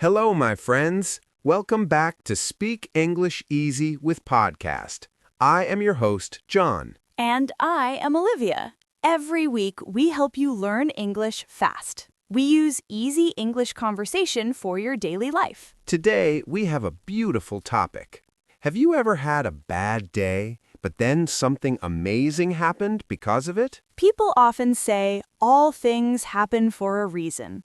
Hello, my friends. Welcome back to Speak English Easy with Podcast. I am your host, John. And I am Olivia. Every week, we help you learn English fast. We use easy English conversation for your daily life. Today, we have a beautiful topic. Have you ever had a bad day, but then something amazing happened because of it? People often say, all things happen for a reason.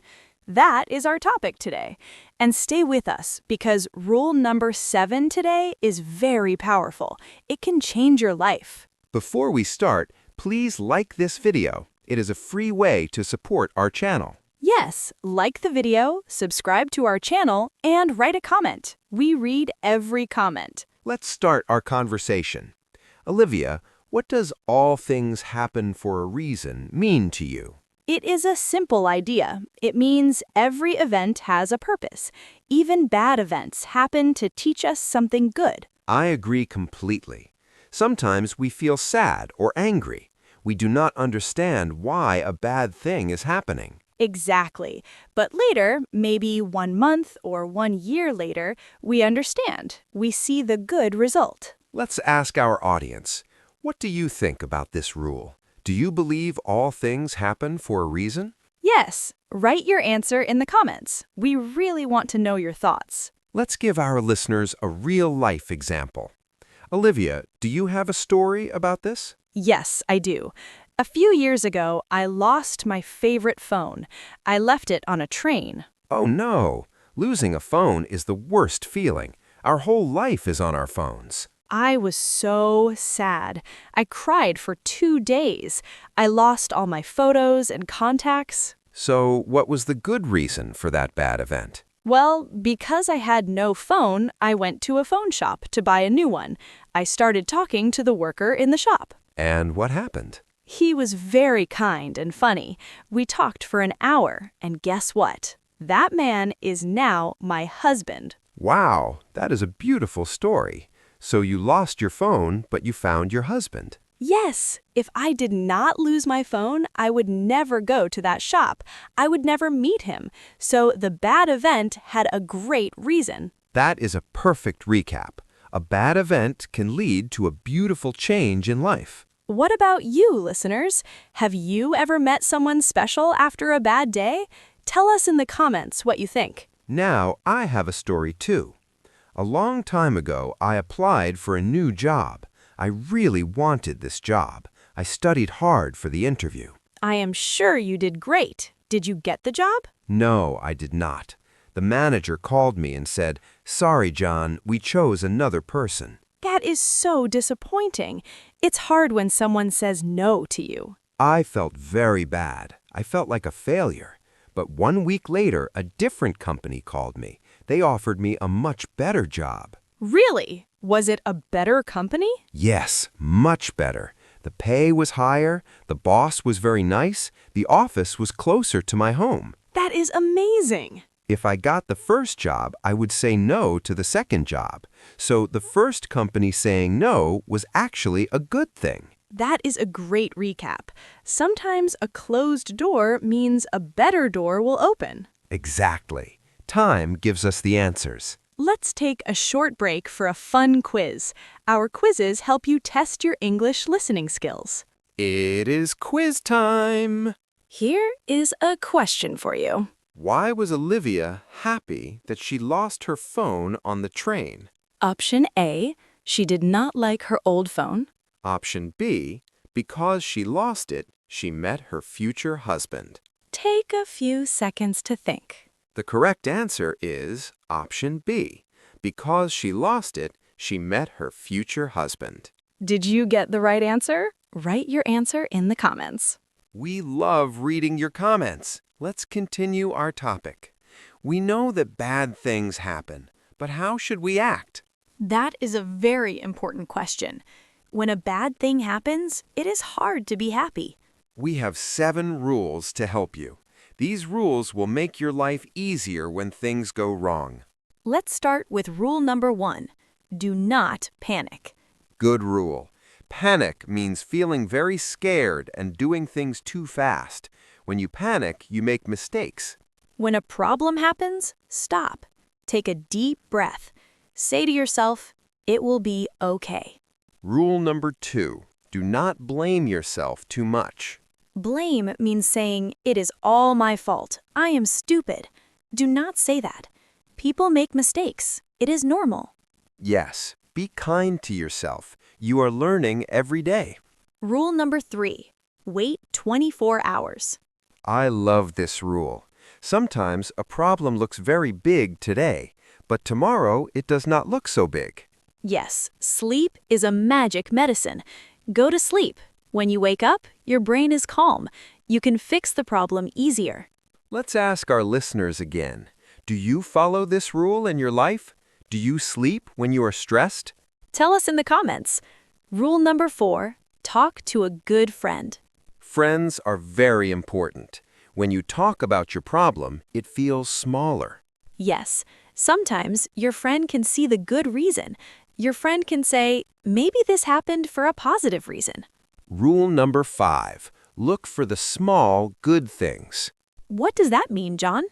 That is our topic today. And stay with us because rule number 7 today is very powerful. It can change your life. Before we start, please like this video. It is a free way to support our channel. Yes, like the video, subscribe to our channel, and write a comment. We read every comment. Let's start our conversation. Olivia, what does all things happen for a reason mean to you? It is a simple idea. It means every event has a purpose. Even bad events happen to teach us something good. I agree completely. Sometimes we feel sad or angry. We do not understand why a bad thing is happening. Exactly. But later, maybe 1 month or 1 year later, we understand. We see the good result. Let's ask our audience, what do you think about this rule? Do you believe all things happen for a reason? Yes, write your answer in the comments. We really want to know your thoughts. Let's give our listeners a real-life example. Olivia, do you have a story about this? Yes, I do. A few years ago, I lost my favorite phone. I left it on a train. Oh no! Losing a phone is the worst feeling. Our whole life is on our phones. I was so sad. I cried for 2 days. I lost all my photos and contacts. So, what was the good reason for that bad event? Well, because I had no phone, I went to a phone shop to buy a new one. I started talking to the worker in the shop. And what happened? He was very kind and funny. We talked for an hour, and guess what? That man is now my husband. Wow, that is a beautiful story. So you lost your phone, but you found your husband. Yes, if I did not lose my phone, I would never go to that shop. I would never meet him. So the bad event had a great reason. That is a perfect recap. A bad event can lead to a beautiful change in life. What about you, listeners? Have you ever met someone special after a bad day? Tell us in the comments what you think. Now, I have a story too. A long time ago, I applied for a new job. I really wanted this job. I studied hard for the interview. I am sure you did great. Did you get the job? No, I did not. The manager called me and said, "Sorry, John, we chose another person." That is so disappointing. It's hard when someone says no to you. I felt very bad. I felt like a failure. But 1 week later, a different company called me. They offered me a much better job. Really? Was it a better company? Yes, much better. The pay was higher, the boss was very nice, the office was closer to my home. That is amazing. If I got the first job, I would say no to the second job. So the first company saying no was actually a good thing. That is a great recap. Sometimes a closed door means a better door will open. Exactly. Time gives us the answers. Let's take a short break for a fun quiz. Our quizzes help you test your English listening skills. It is quiz time! Here is a question for you. Why was Olivia happy that she lost her phone on the train? Option A, she did not like her old phone. Option B, because she lost it, she met her future husband. Take a few seconds to think. The correct answer is option B. Because she lost it, she met her future husband. Did you get the right answer? Write your answer in the comments. We love reading your comments. Let's continue our topic. We know that bad things happen, but how should we act? That is a very important question. When a bad thing happens, it is hard to be happy. We have 7 rules to help you. These rules will make your life easier when things go wrong. Let's start with rule number 1. Do not panic. Good rule. Panic means feeling very scared and doing things too fast. When you panic, you make mistakes. When a problem happens, stop. Take a deep breath. Say to yourself, it will be okay. Rule number 2. Do not blame yourself too much. Blame means saying, it is all my fault. I am stupid. Do not say that. People make mistakes. It is normal. Yes, be kind to yourself. You are learning every day. Rule number 3. Wait 24 hours. I love this rule. Sometimes a problem looks very big today, but tomorrow it does not look so big. Yes, sleep is a magic medicine. Go to sleep. When you wake up, your brain is calm. You can fix the problem easier. Let's ask our listeners again. Do you follow this rule in your life? Do you sleep when you are stressed? Tell us in the comments. Rule number 4. Talk to a good friend. Friends are very important. When you talk about your problem, it feels smaller. Yes, sometimes your friend can see the good reason. Your friend can say, maybe this happened for a positive reason. Rule number 5. Look for the small, good things. What does that mean, John?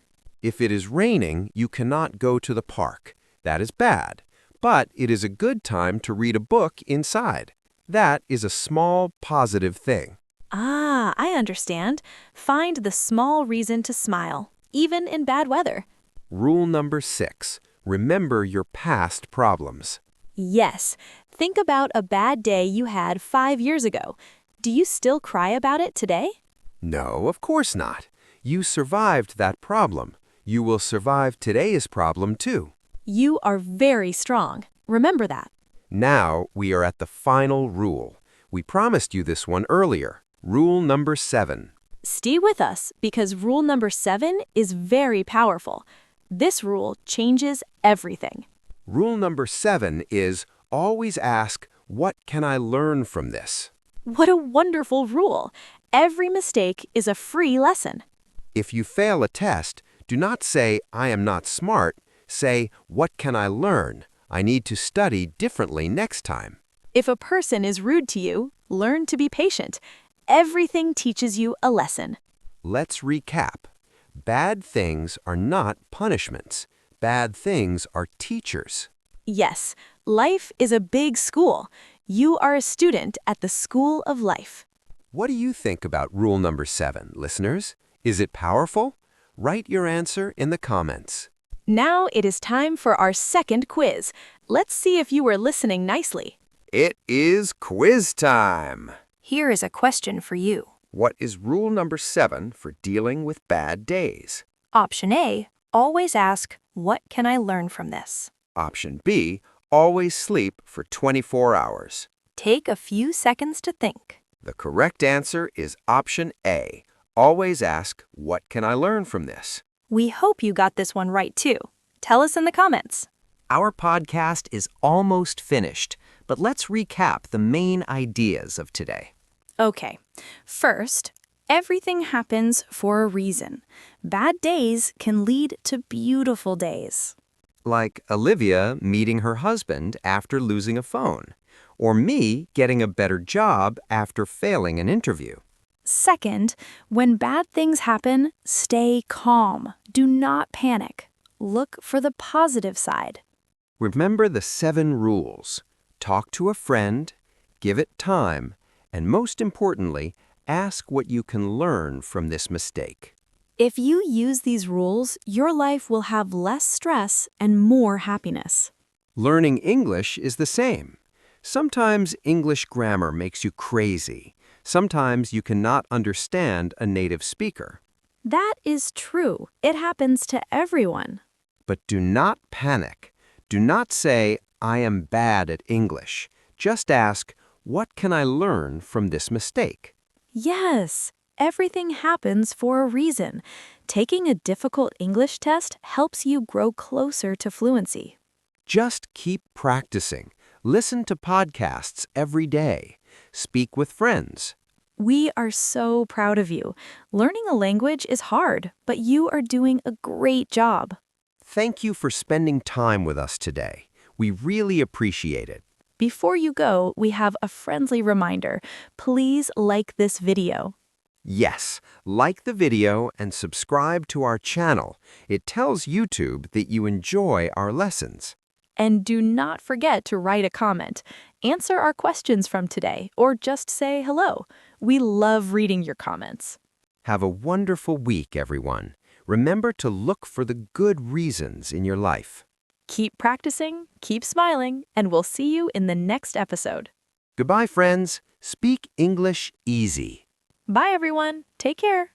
If it is raining, you cannot go to the park. That is bad. But it is a good time to read a book inside. That is a small, positive thing. Ah, I understand. Find the small reason to smile, even in bad weather. Rule number 6. Remember your past problems. Yes, think about a bad day you had 5 years ago. Do you still cry about it today? No, of course not. You survived that problem. You will survive today's problem too. You are very strong. Remember that. Now we are at the final rule. We promised you this one earlier. Rule number 7. Stay with us because rule number 7 is very powerful. This rule changes everything. Rule number 7 is always ask, what can I learn from this? What a wonderful rule. Every mistake is a free lesson. If you fail a test, do not say, I am not smart. Say, what can I learn? I need to study differently next time. If a person is rude to you, learn to be patient. Everything teaches you a lesson. Let's recap. Bad things are not punishments. Bad things are teachers. Yes, life is a big school. You are a student at the school of life. What do you think about rule number 7, listeners? Is it powerful? Write your answer in the comments. Now it is time for our second quiz. Let's see if you were listening nicely. It is quiz time. Here is a question for you. What is rule number 7 for dealing with bad days? Option A, always ask, what can I learn from this? Option B, always sleep for 24 hours. Take a few seconds to think. The correct answer is option A. Always ask, what can I learn from this? We hope you got this one right too. Tell us in the comments. Our podcast is almost finished, but let's recap the main ideas of today. Okay, first, everything happens for a reason. Bad days can lead to beautiful days. Like Olivia meeting her husband after losing a phone, or me getting a better job after failing an interview. Second, when bad things happen, stay calm. Do not panic. Look for the positive side. Remember the 7 rules. Talk to a friend, give it time, and most importantly, ask what you can learn from this mistake. If you use these rules, your life will have less stress and more happiness. Learning English is the same. Sometimes English grammar makes you crazy. Sometimes you cannot understand a native speaker. That is true. It happens to everyone. But do not panic. Do not say, I am bad at English. Just ask, what can I learn from this mistake? Yes, everything happens for a reason. Taking a difficult English test helps you grow closer to fluency. Just keep practicing. Listen to podcasts every day. Speak with friends. We are so proud of you. Learning a language is hard, but you are doing a great job. Thank you for spending time with us today. We really appreciate it. Before you go, we have a friendly reminder. Please like this video. Yes, like the video and subscribe to our channel. It tells YouTube that you enjoy our lessons. And do not forget to write a comment. Answer our questions from today, or just say hello. We love reading your comments. Have a wonderful week, everyone. Remember to look for the good reasons in your life. Keep practicing, keep smiling, and we'll see you in the next episode. Goodbye, friends. Speak English easy. Bye, everyone. Take care.